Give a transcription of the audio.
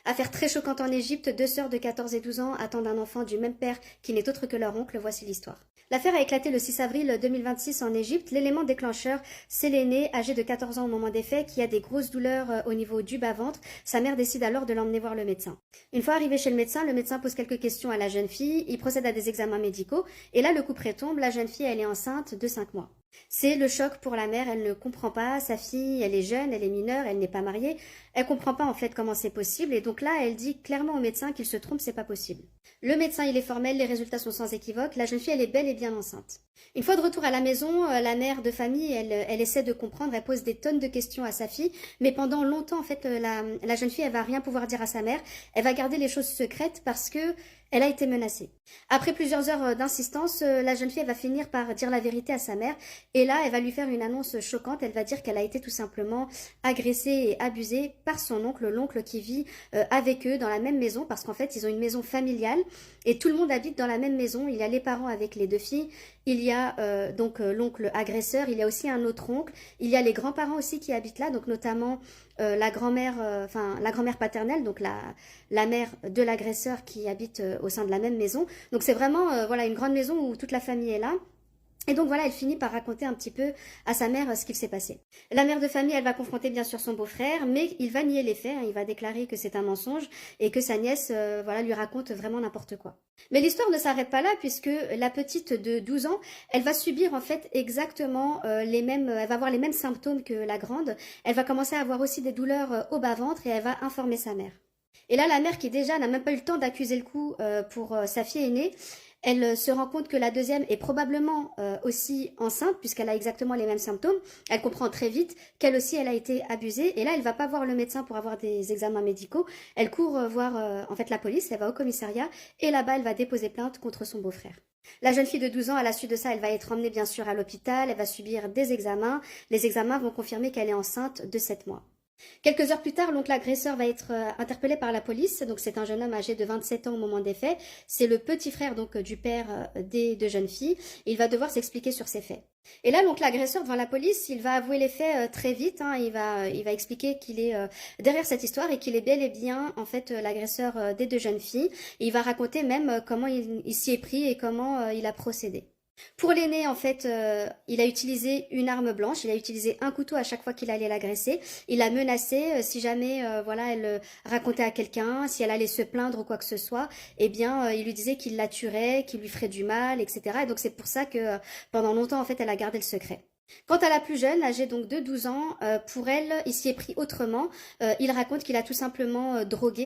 Affaire très choquante en Égypte, deux sœurs de 14 et 12 ans attendent un enfant du même père qui n'est autre que leur oncle, voici l'histoire. L'affaire a éclaté le 6 avril 2026 en Égypte. L'élément déclencheur, c'est l'aîné, âgé de 14 ans au moment des faits, qui a des grosses douleurs au niveau du bas-ventre. Sa mère décide alors de l'emmener voir le médecin. Une fois arrivé chez le médecin pose quelques questions à la jeune fille, il procède à des examens médicaux, et là le coup près tombe, la jeune fille elle est enceinte de 5 mois. C'est le choc pour la mère, elle ne comprend pas, sa fille, elle est jeune, elle est mineure, elle n'est pas mariée, elle comprend pas en fait comment c'est possible et donc là elle dit clairement au médecin qu'il se trompe, c'est pas possible. Le médecin il est formel, les résultats sont sans équivoque, la jeune fille elle est bel et bien enceinte. Une fois de retour à la maison, la mère de famille elle essaie de comprendre, elle pose des tonnes de questions à sa fille, mais pendant longtemps en fait la jeune fille elle va rien pouvoir dire à sa mère, elle va garder les choses secrètes parce que elle a été menacée. Après plusieurs heures d'insistance, la jeune fille elle va finir par dire la vérité à sa mère et là elle va lui faire une annonce choquante, elle va dire qu'elle a été tout simplement agressée et abusée par son oncle, l'oncle qui vit avec eux dans la même maison parce qu'en fait ils ont une maison familiale et tout le monde habite dans la même maison, il y a les parents avec les deux filles, il y a donc l'oncle agresseur, il y a aussi un autre oncle, il y a les grands-parents aussi qui habitent là, donc notamment la grand-mère, la grand-mère paternelle, donc la mère de l'agresseur qui habite au sein de la même maison. Donc c'est vraiment voilà une grande maison où toute la famille est là. Et donc voilà, elle finit par raconter un petit peu à sa mère ce qu'il s'est passé. La mère de famille, elle va confronter bien sûr son beau-frère, mais il va nier les faits, hein, il va déclarer que c'est un mensonge et que sa nièce voilà, lui raconte vraiment n'importe quoi. Mais l'histoire ne s'arrête pas là puisque la petite de 12 ans, elle va subir en fait exactement les mêmes, elle va avoir les mêmes symptômes que la grande. Elle va commencer à avoir aussi des douleurs au bas-ventre et elle va informer sa mère. Et là, la mère qui déjà n'a même pas eu le temps d'accuser le coup pour sa fille aînée, elle se rend compte que la deuxième est probablement aussi enceinte puisqu'elle a exactement les mêmes symptômes. Elle comprend très vite qu'elle aussi elle a été abusée et là elle va pas voir le médecin pour avoir des examens médicaux. Elle court voir en fait la police, elle va au commissariat et là-bas elle va déposer plainte contre son beau-frère. La jeune fille de 12 ans, à la suite de ça, elle va être emmenée bien sûr à l'hôpital, elle va subir des examens. Les examens vont confirmer qu'elle est enceinte de 7 mois. Quelques heures plus tard, l'oncle agresseur va être interpellé par la police. Donc c'est un jeune homme âgé de 27 ans au moment des faits. C'est le petit frère donc du père des deux jeunes filles. Il va devoir s'expliquer sur ces faits. Et là, l'oncle agresseur devant la police, il va avouer les faits très vite. Hein. Il va expliquer qu'il est derrière cette histoire et qu'il est bel et bien en fait l'agresseur des deux jeunes filles. Et il va raconter même comment il s'y est pris et comment il a procédé. Pour l'aîné, en fait, il a utilisé une arme blanche, il a utilisé un couteau à chaque fois qu'il allait l'agresser. Il a menacé, si jamais voilà, elle racontait à quelqu'un, si elle allait se plaindre ou quoi que ce soit, eh bien, il lui disait qu'il la tuerait, qu'il lui ferait du mal, etc. Et donc c'est pour ça que pendant longtemps, en fait, elle a gardé le secret. Quant à la plus jeune, âgée donc de 12 ans, pour elle, il s'y est pris autrement. Il raconte qu'il a tout simplement drogué